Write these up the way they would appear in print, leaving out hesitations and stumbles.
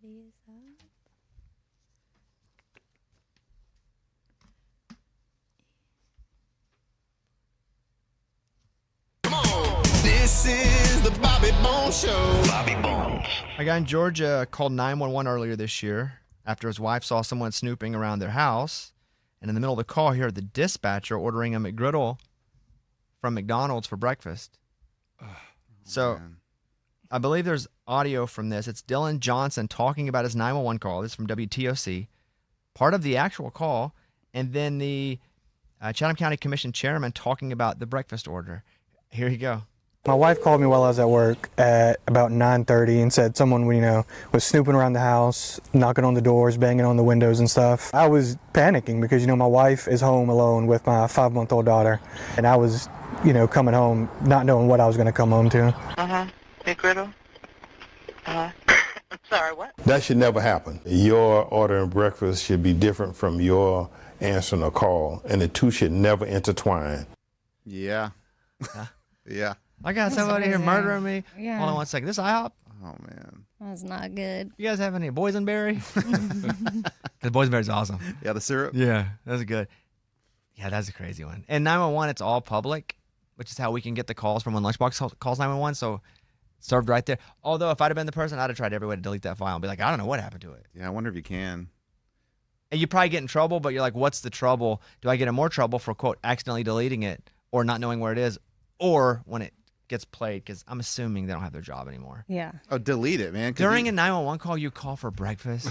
is up. This is the Bobby Bones Show. Bobby Bones. A guy in Georgia called 911 earlier this year after his wife saw someone snooping around their house. And in the middle of the call, he heard the dispatcher ordering a McGriddle from McDonald's for breakfast. So I believe there's audio from this. It's Dylan Johnson talking about his 911 call. This is from WTOC. Part of the actual call. And then the Chatham County Commission chairman talking about the breakfast order. Here you go. My wife called me while I was at work at about 9:30 and said someone, was snooping around the house, knocking on the doors, banging on the windows and stuff. I was panicking because, my wife is home alone with my 5-month-old daughter. And I was, coming home not knowing what I was going to come home to. McGriddle? Sorry, what? That should never happen. Your ordering breakfast should be different from your answering a call, and the two should never intertwine. Yeah. Yeah. I got somebody here murdering me. Yeah. Hold on one second. This IHOP? Oh, man. That's not good. You guys have any boysenberry? The boysenberry's awesome. Yeah, the syrup? Yeah, that's good. Yeah, that's a crazy one. And 911, it's all public, which is how we can get the calls from when Lunchbox calls 911. So served right there. Although if I'd have been the person, I'd have tried every way to delete that file and be like, I don't know what happened to it. Yeah, I wonder if you can. And you probably get in trouble, but you're like, what's the trouble? Do I get in more trouble for, quote, accidentally deleting it or not knowing where it is, or when it gets played? Because I'm assuming they don't have their job anymore. Yeah. Oh, delete it, man. During a 911 call, you call for breakfast.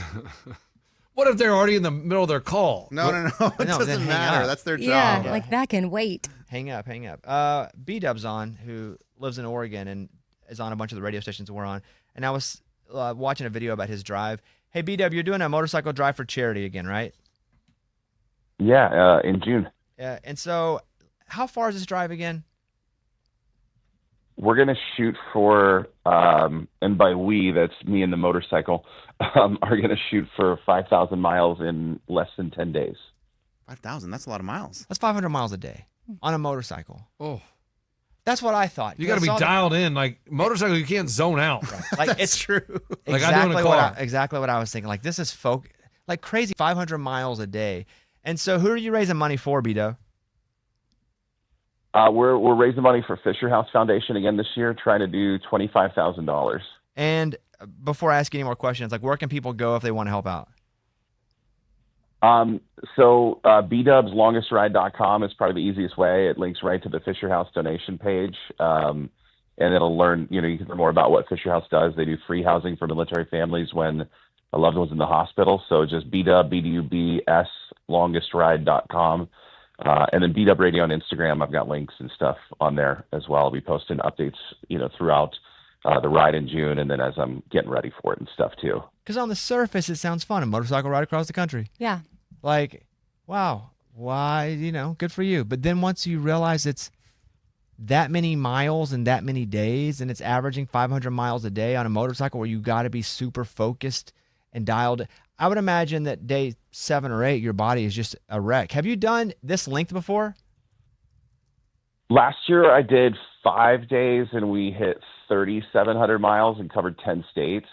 What if they're already in the middle of their call? No. It No, then doesn't hang matter. up. That's their Yeah, job. like that can wait. Hang up. B-Dub's on, who lives in Oregon and is on a bunch of the radio stations we're on. And I was watching a video about his drive. Hey, B-Dub, you're doing a motorcycle drive for charity again, right? Yeah, in June. Yeah. And so how far is this drive again? We're going to shoot for, and by we, that's me and the motorcycle, are going to shoot for 5,000 miles in less than 10 days. 5,000, that's a lot of miles. That's 500 miles a day on a motorcycle. Oh, That's what I thought. you got to be dialed in. Like motorcycle, you can't zone out. Like it's true. Like I do in a car. Exactly what I was thinking. Like this is like crazy 500 miles a day. And so who are you raising money for, B-Dub? We're raising money for Fisher House Foundation again this year, trying to do $25,000. And before I ask any more questions, like where can people go if they want to help out? So bdubslongestride.com is probably the easiest way. It links right to the Fisher House donation page. And it'll learn, you can learn more about what Fisher House does. They do free housing for military families when a loved one's in the hospital. So just BDUB, longest-ride.com. And then B-Dub Radio on Instagram, I've got links and stuff on there as well. I'll be posting updates, throughout the ride in June, and then as I'm getting ready for it and stuff too. Because on the surface, it sounds fun. A motorcycle ride across the country. Yeah. Like, wow, why, good for you. But then once you realize it's that many miles and that many days, and it's averaging 500 miles a day on a motorcycle where you got to be super focused and dialed. I would imagine that day 7 or 8, your body is just a wreck. Have you done this length before? Last year I did 5 days and we hit 3,700 miles and covered 10 states.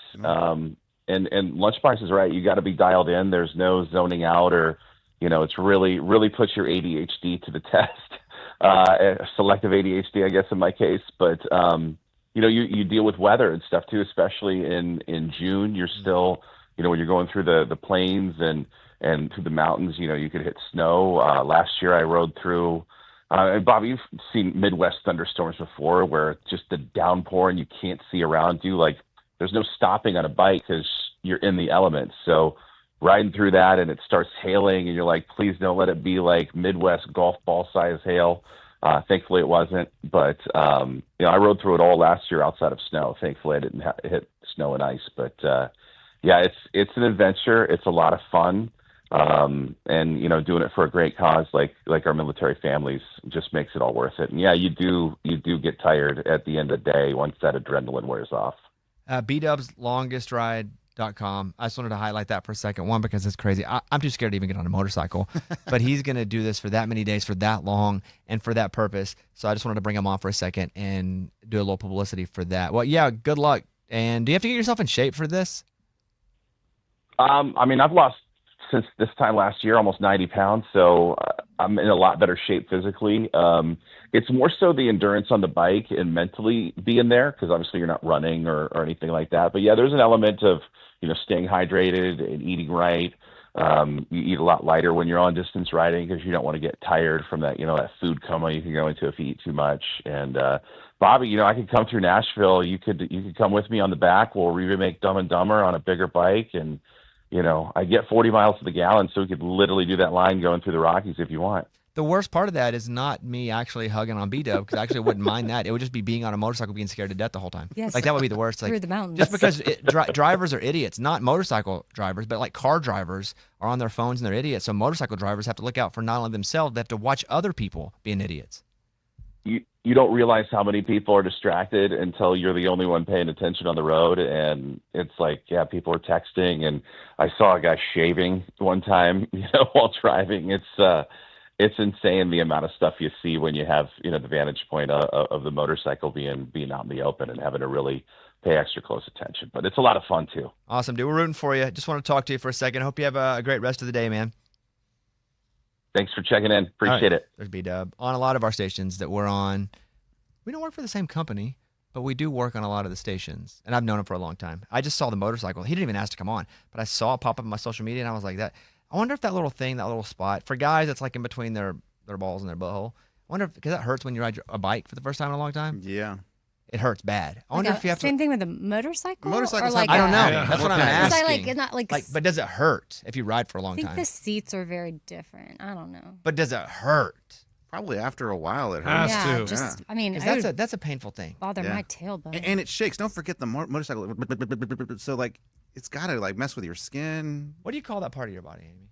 And Lunchbox is right. You got to be dialed in. There's no zoning out or, it's really, really puts your ADHD to the test. Selective ADHD, I guess, in my case. But, you deal with weather and stuff too, especially in June. You're still, when you're going through the plains and through the mountains, you could hit snow. Last year I rode through, Bob, you've seen Midwest thunderstorms before where just the downpour and you can't see around you. Like there's no stopping on a bike because you're in the elements. So riding through that and it starts hailing and you're like, please don't let it be like Midwest golf ball size hail. Thankfully it wasn't, but I rode through it all last year outside of snow. Thankfully I didn't hit snow and ice, but yeah, it's an adventure. It's a lot of fun. And doing it for a great cause like our military families just makes it all worth it. And yeah, you do get tired at the end of the day once that adrenaline wears off. bdubslongestride.com. I just wanted to highlight that for a second. One, because it's crazy. I'm too scared to even get on a motorcycle, but he's going to do this for that many days, for that long, and for that purpose. So I just wanted to bring him on for a second and do a little publicity for that. Well, yeah, good luck. And do you have to get yourself in shape for this? I mean, I've lost since this time last year almost 90 pounds, so I'm in a lot better shape physically. It's more so the endurance on the bike and mentally being there, because obviously you're not running or anything like that. But yeah, there's an element of staying hydrated and eating right. You eat a lot lighter when you're on distance riding because you don't want to get tired from that that food coma you can go into if you eat too much. And Bobby, I could come through Nashville. You could come with me on the back. We'll remake Dumb and Dumber on a bigger bike, and I get 40 miles to the gallon, so we could literally do that line going through the Rockies if you want. The worst part of that is not me actually hugging on B-Dub, because I actually wouldn't mind that. It would just be being on a motorcycle being scared to death the whole time. Yes. Like, that would be the worst. Like, Through the mountains. Just because drivers are idiots, not motorcycle drivers, but like car drivers are on their phones and they're idiots. So motorcycle drivers have to look out for not only themselves, they have to watch other people being idiots. You don't realize how many people are distracted until you're the only one paying attention on the road. And it's like, yeah, people are texting. And I saw a guy shaving one time, while driving. It's insane the amount of stuff you see when you have, the vantage point of the motorcycle being out in the open and having to really pay extra close attention. But it's a lot of fun too. Awesome, dude. We're rooting for you. Just want to talk to you for a second. Hope you have a great rest of the day, man. Thanks for checking in. Appreciate it. There's B-Dub. On a lot of our stations that we're on, we don't work for the same company, but we do work on a lot of the stations. And I've known him for a long time. I just saw the motorcycle. He didn't even ask to come on, but I saw it pop up on my social media, and I was like, I wonder if that little thing, that little spot, for guys, it's like in between their balls and their butthole. I wonder if, because that hurts when you ride a bike for the first time in a long time. Yeah. It hurts bad. I wonder if you have same thing with a motorcycle. Motorcycles or like I don't know. Yeah. That's what I'm Is asking. I like not like. But does it hurt if you ride for a long I think time? the seats are very different. I don't know. But does it hurt? Probably after a while it Has hurts. yeah, to. just I mean, 'Cause I would that's a painful thing. bother Yeah. my tailbone. And it shakes. Don't forget the motorcycle. So like it's got to like mess with your skin. What do you call that part of your body, Amy?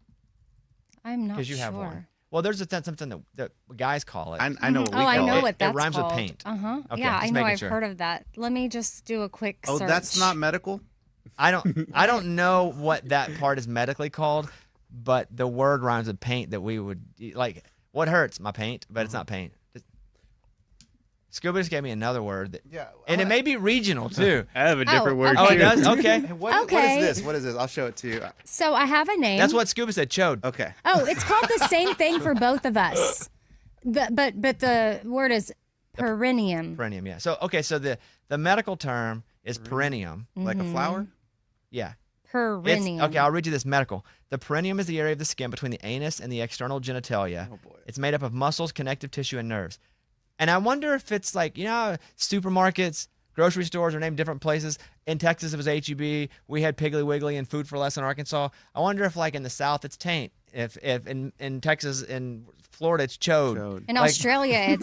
I'm not Because you sure. have one. Well, there's something that guys call it. I know what we Oh, I call know it. what that's rhymes with called. paint. Okay, just yeah, I know. making I've sure. heard of that. Let me just do a quick Oh, search. that's not medical? I don't know what that part is medically called, but the word rhymes with paint that we would like. What hurts? My paint, but it's not paint. Scuba just gave me another word that, Yeah. and it may be regional too. I have a different word. Oh, it Okay. does? Okay. What Okay. is this? What is this? I'll show it to you. So I have a name. That's what Scuba said, chode. Okay. Oh, it's called the same thing for both of us. But the word is perineum. Perineum, yeah. So, okay, so the medical term is perineum. Like a flower? Yeah. Perineum. Okay, I'll read you this medical. The perineum is the area of the skin between the anus and the external genitalia. Oh, boy. It's made up of muscles, connective tissue, and nerves. And I wonder if it's like, supermarkets, grocery stores are named different places. In Texas, it was H-E-B. We had Piggly Wiggly and Food for Less in Arkansas. I wonder if, like, in the South, it's taint. If in Texas, in Florida, it's chode. In Like- Australia,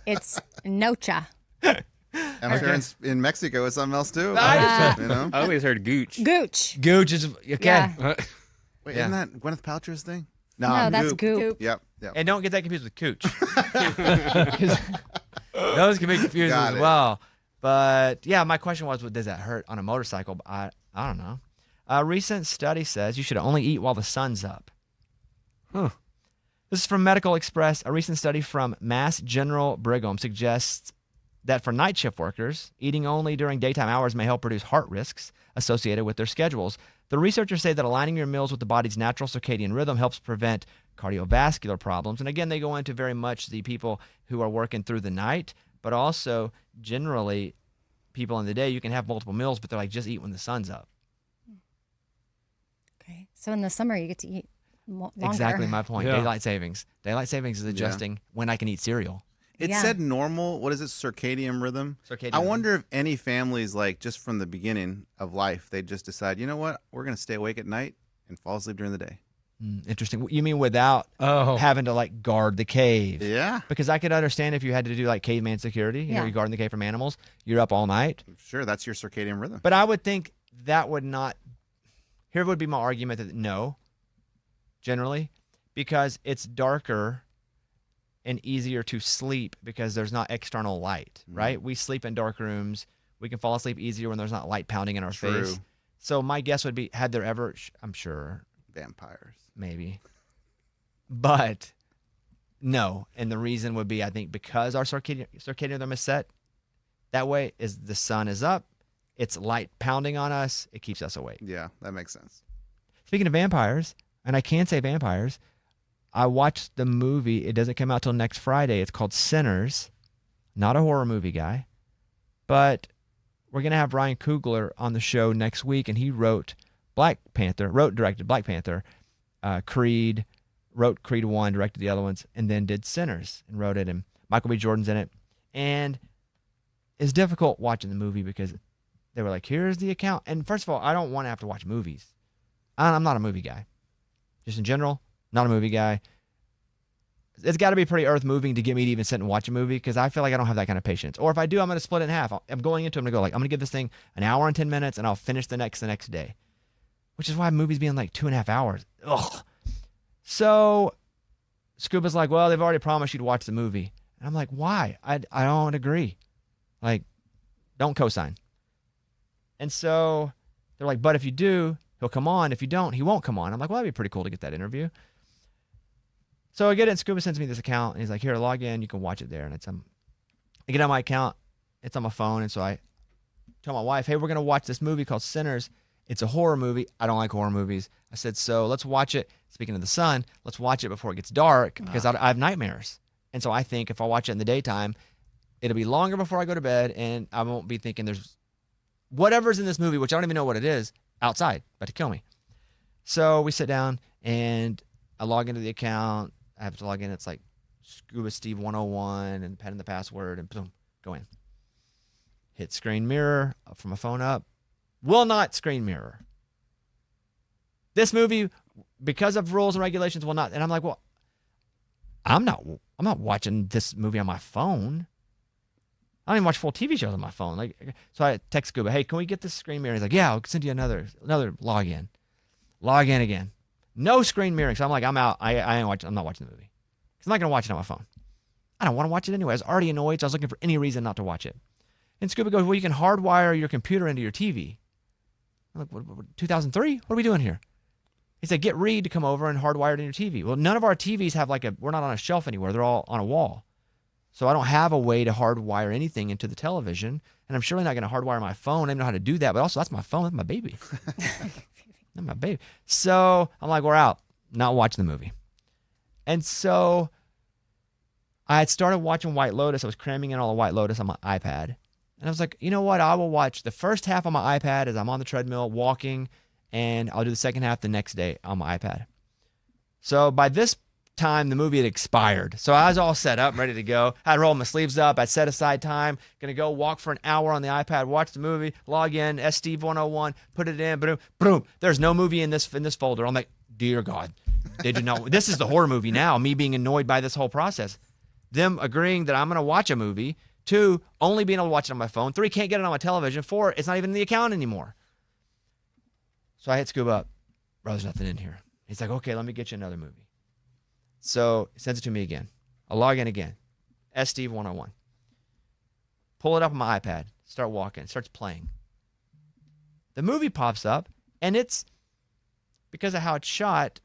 it's nocha. I'm sure in Mexico it's something else too. Nice. You know? I always heard gooch. Gooch. Gooch is, okay. Yeah. Wait, Yeah. isn't that Gwyneth Paltrow's thing? No, that's goop. Yep. And don't get that confused with cooch. Those can be confused Got as it. well. But yeah, my question was, does that hurt on a motorcycle? I don't know. A recent study says you should only eat while the sun's up. Huh. This is from Medical Express. A recent study from Mass General Brigham suggests that for night shift workers, eating only during daytime hours may help reduce heart risks associated with their schedules. The researchers say that aligning your meals with the body's natural circadian rhythm helps prevent cardiovascular problems. And again, they go into very much the people who are working through the night, but also generally people in the day, you can have multiple meals, but they're like, just eat when the sun's up. Okay. So in the summer, you get to eat longer. Exactly my point. Yeah. Daylight savings. Daylight savings is adjusting when I can eat cereal. It Yeah. said normal. What is it? Circadian rhythm. Circadian I rhythm. wonder if any families, like just from the beginning of life, they just decide, you know what, we're gonna stay awake at night and fall asleep during the day. Interesting. You mean without having to like guard the cave? Yeah, Because I could understand if you had to do like caveman security, Yeah. you're guarding the cave from animals, you're up all night. sure. That's your circadian rhythm. But I would think that would not. Here would be my argument that no, generally, because it's darker and easier to sleep because there's not external light, right? We sleep in dark rooms. We can fall asleep easier when there's not light pounding in our True. face. So my guess would be, had there ever, I'm sure, Vampires. maybe, but no. And the reason would be, I think, because our circadian rhythm is set that way, is the sun is up, it's light pounding on us, it keeps us awake. Yeah, that makes sense. Speaking of vampires, and I can say vampires, I watched the movie. It doesn't come out till next Friday. It's called Sinners. Not a horror movie guy, but we're going to have Ryan Coogler on the show next week, and he wrote directed Black Panther, Creed, wrote Creed 1, directed the other ones, and then did Sinners and wrote it, and Michael B. Jordan's in it. And it's difficult watching the movie because they were like, here's the account. And first of all, I don't want to have to watch movies. I'm not a movie guy. Just in general, not a movie guy. It's got to be pretty earth-moving to get me to even sit and watch a movie because I feel like I don't have that kind of patience. Or if I do, I'm going to split it in half. I'm going into it, I'm going to go like, I'm going to give this thing an hour and 10 minutes, and I'll finish the next day. Which is why movies being like 2.5 hours. Ugh. So Scuba's like, well, they've already promised you to watch the movie. And I'm like, why? I don't agree. Like, don't co-sign. And so they're like, but if you do, he'll come on. If you don't, he won't come on. I'm like, well, that'd be pretty cool to get that interview. So I get it. Scuba sends me this account, and he's like, here, log in. You can watch it there. And I get on my account. It's on my phone. And so I tell my wife, hey, we're going to watch this movie called Sinners. It's a horror movie. I don't like horror movies. I said, so let's watch it. Speaking of the sun, let's watch it before it gets dark because I have nightmares. And so I think if I watch it in the daytime, it'll be longer before I go to bed, and I won't be thinking there's whatever's in this movie, which I don't even know what it is, outside, about to kill me. So we sit down, and I log into the account. I have to log in. It's like Scuba Steve 101 and pen in the password, and boom, go in. Hit screen mirror from my phone up. Will not screen mirror. This movie, because of rules and regulations, will not. And I'm like, well, I'm not watching this movie on my phone. I don't even watch full TV shows on my phone. Like, so I text Scuba, hey, can we get this screen mirror? He's like, yeah, I'll send you another login. Log in again. No screen mirroring. So I'm like, I'm out. I'm not watching the movie. Because I'm not going to watch it on my phone. I don't want to watch it anyway. I was already annoyed, so I was looking for any reason not to watch it. And Scuba goes, well, you can hardwire your computer into your TV. I'm like, what 2003? What are we doing here? He said, get Reed to come over and hardwire it in your TV. Well, none of our TVs have we're not on a shelf anywhere. They're all on a wall. So I don't have a way to hardwire anything into the television. And I'm surely not going to hardwire my phone. I don't know how to do that. But also, that's my phone. That's my baby. That's my baby. So I'm like, we're out. Not watching the movie. And so I had started watching White Lotus. I was cramming in all of White Lotus on my iPad. And I was like, you know what? I will watch the first half on my iPad as I'm on the treadmill walking, and I'll do the second half the next day on my iPad. So by this time, the movie had expired. So I was all set up, ready to go. I had rolled my sleeves up. I set aside time, going to go walk for an hour on the iPad, watch the movie, log in, Steve101, put it in, boom, boom. There's no movie in this folder. I'm like, dear God, they did not. This is the horror movie now, me being annoyed by this whole process. Them agreeing that I'm going to watch a movie. 2, only being able to watch it on my phone. 3, can't get it on my television. 4, it's not even in the account anymore. So I hit Scuba up. Bro, there's nothing in here. He's like, okay, let me get you another movie. So he sends it to me again. I log in again. Steve101. Pull it up on my iPad. Start walking. It starts playing. The movie pops up, and it's, because of how it's shot,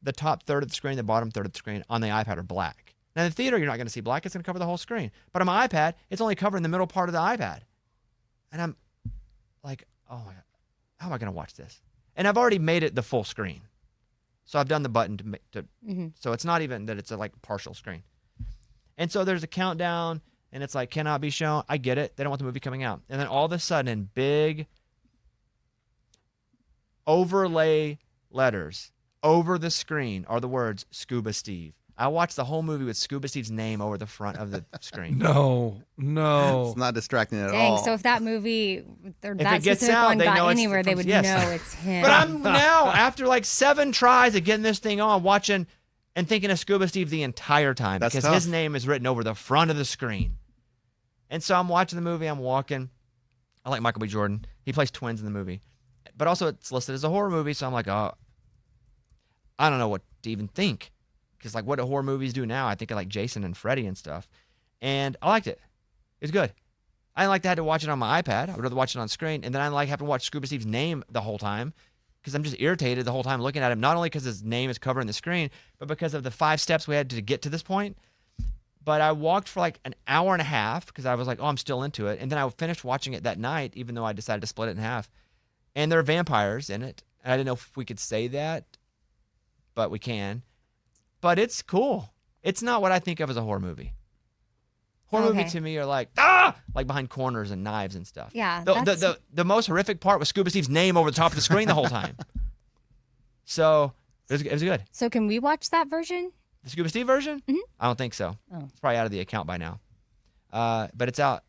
the top third of the screen, the bottom third of the screen on the iPad are black. Now, in the theater, you're not going to see black. It's going to cover the whole screen. But on my iPad, it's only covering the middle part of the iPad. And I'm like, oh, my God, how am I going to watch this? And I've already made it the full screen. So I've done the button so it's not even that it's a partial screen. And so there's a countdown, and it's like, cannot be shown. I get it. They don't want the movie coming out. And then all of a sudden, in big overlay letters over the screen are the words Scuba Steve. I watched the whole movie with Scuba Steve's name over the front of the screen. No. It's not distracting at all. Dang, so if that movie, or that gets specific out, one they know got it's anywhere, they from- would yes. know it's him. But I'm now, after 7 tries of getting this thing on, watching and thinking of Scuba Steve the entire time That's because tough. his name is written over the front of the screen. And so I'm watching the movie, I'm walking. I like Michael B. Jordan. He plays twins in the movie. But also it's listed as a horror movie, so I'm like, oh, I don't know what to even think. Because what do horror movies do now? I think of Jason and Freddy and stuff. And I liked it. It was good. I didn't like to have to watch it on my iPad. I would rather watch it on screen. And then I didn't like having to watch Scuba Steve's name the whole time because I'm just irritated the whole time looking at him, not only because his name is covering the screen, but because of the 5 steps we had to get to this point. But I walked for an hour and a half because I was like, oh, I'm still into it. And then I finished watching it that night, even though I decided to split it in half. And there are vampires in it. And I didn't know if we could say that, but we can. But it's cool. It's not what I think of as a horror movie. Horror movie to me are like behind corners and knives and stuff. Yeah. The most horrific part was Scuba Steve's name over the top of the screen the whole time. So it was good. So can we watch that version? The Scuba Steve version? Mm-hmm. I don't think so. Oh. It's probably out of the account by now. But it's out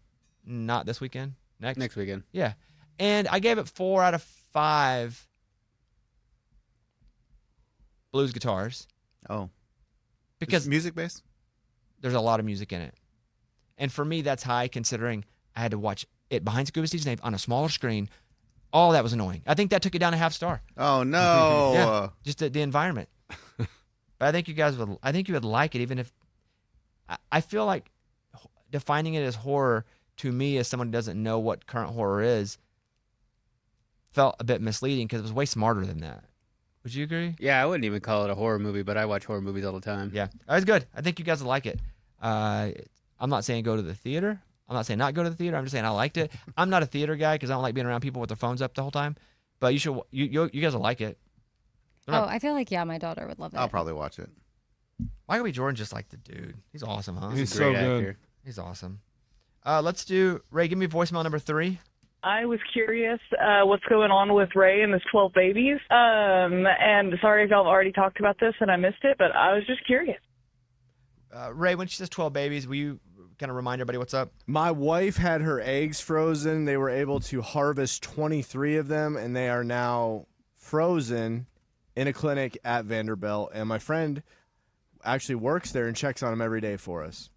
not this weekend. Next weekend. Yeah. And I gave it 4 out of 5 blues guitars. Oh. Because it's music based? There's a lot of music in it. And for me, that's high considering I had to watch it behind Scuba Steve's name on a smaller screen. All that was annoying. I think that took it down a half star. Oh, no. Yeah, just the environment. But I think you would like it, even if I feel like defining it as horror to me as someone who doesn't know what current horror is felt a bit misleading because it was way smarter than that. Would you agree? Yeah, I wouldn't even call it a horror movie, but I watch horror movies all the time. Yeah, it was good. I think you guys would like it. I'm not saying go to the theater. I'm not saying not go to the theater. I'm just saying I liked it. I'm not a theater guy because I don't like being around people with their phones up the whole time. But you should. You guys will like it. I feel like my daughter would love it. I'll probably watch it. Michael B. Jordan just like the dude. He's awesome, huh? He's so good. Actor. He's awesome. Let's do Ray. Give me voicemail number 3. I was curious what's going on with Ray and his 12 babies. And sorry if y'all have already talked about this and I missed it, but I was just curious. Ray, when she says 12 babies, will you kind of remind everybody what's up? My wife had her eggs frozen. They were able to harvest 23 of them, and they are now frozen in a clinic at Vanderbilt. And my friend actually works there and checks on them every day for us.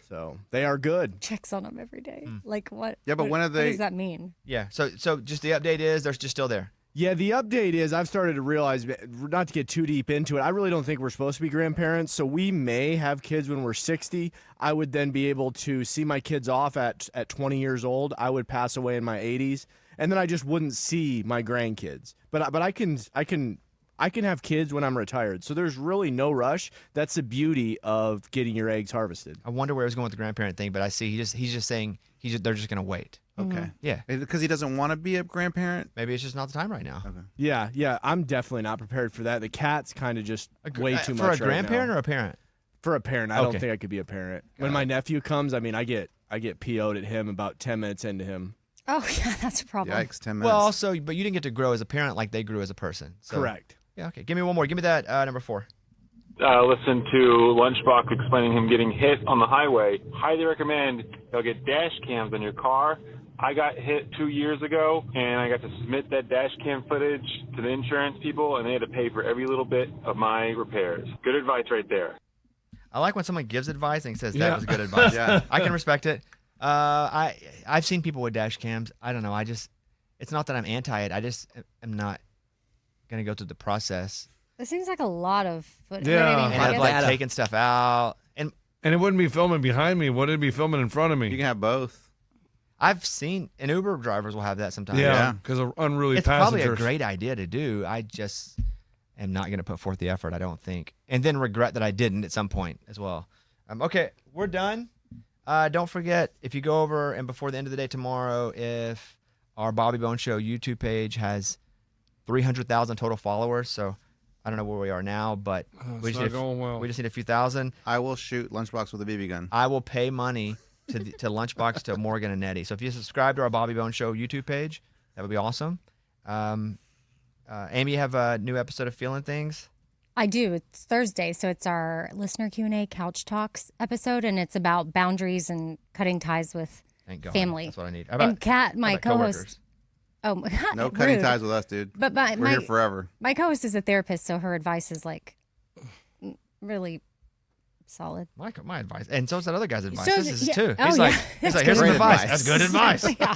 So they are good. Checks on them every day. Like what? Yeah, but when are they? What does that mean? Yeah. So just the update is they're just still there. Yeah, the update is I've started to realize, not to get too deep into it, I really don't think we're supposed to be grandparents, so we may have kids when we're 60. I would then be able to see my kids off at 20 years old. I would pass away in my 80s, and then I just wouldn't see my grandkids. But I can have kids when I'm retired, so there's really no rush. That's the beauty of getting your eggs harvested. I wonder where he was going with the grandparent thing, but I see he's just saying they're just going to wait. Okay. Yeah. Because he doesn't want to be a grandparent? Maybe it's just not the time right now. Okay. Yeah, I'm definitely not prepared for that. The cat's kind of just way too much for a right grandparent now. or a parent? For a parent, I don't think I could be a parent. When my nephew comes, I mean, I get PO'd at him about 10 minutes into him. Oh yeah, that's a problem. Yikes, 10 minutes. Well, also, but you didn't get to grow as a parent like they grew as a person. So. Correct. Yeah. Okay. Give me one more. Give me that number 4. Listen to Lunchbox explaining him getting hit on the highway. Highly recommend y'all get dash cams on your car. I got hit 2 years ago, and I got to submit that dash cam footage to the insurance people, and they had to pay for every little bit of my repairs. Good advice right there. I like when someone gives advice and says that was good advice. Yeah, I can respect it. I've seen people with dash cams. I don't know. It's not that I'm anti it. I just am not gonna go through the process. This seems like a lot of footage. Yeah. I And guess- like taking stuff out, and it wouldn't be filming behind me. Would it be filming in front of me? You can have both. I've seen, and Uber drivers will have that sometimes. Yeah, because of unruly it's passengers. probably a great idea to do. I just am not going to put forth the effort, I don't think. And then regret that I didn't at some point as well. Okay, we're done. Don't forget, if you go over and before the end of the day tomorrow, if our Bobby Bone Show YouTube page has 300,000 total followers, so I don't know where we are now, but we just need a few thousand. I will shoot Lunchbox with a BB gun. I will pay money to Lunchbox, to Morgan and Eddie. So if you subscribe to our Bobby Bone Show YouTube page, that would be awesome. Amy, you have a new episode of Feeling Things? I do. It's Thursday, so it's our listener Q&A Couch Talks episode, and it's about boundaries and cutting ties with Thank God. family. That's what I need. And Kat, my co-host. Oh, no cutting rude. ties with us, dude. But we're here forever. My co-host is a therapist, so her advice is like really solid. My advice, and so is that other guy's advice. So This is too. oh, He's yeah. like, here's some advice. That's good advice. Yeah.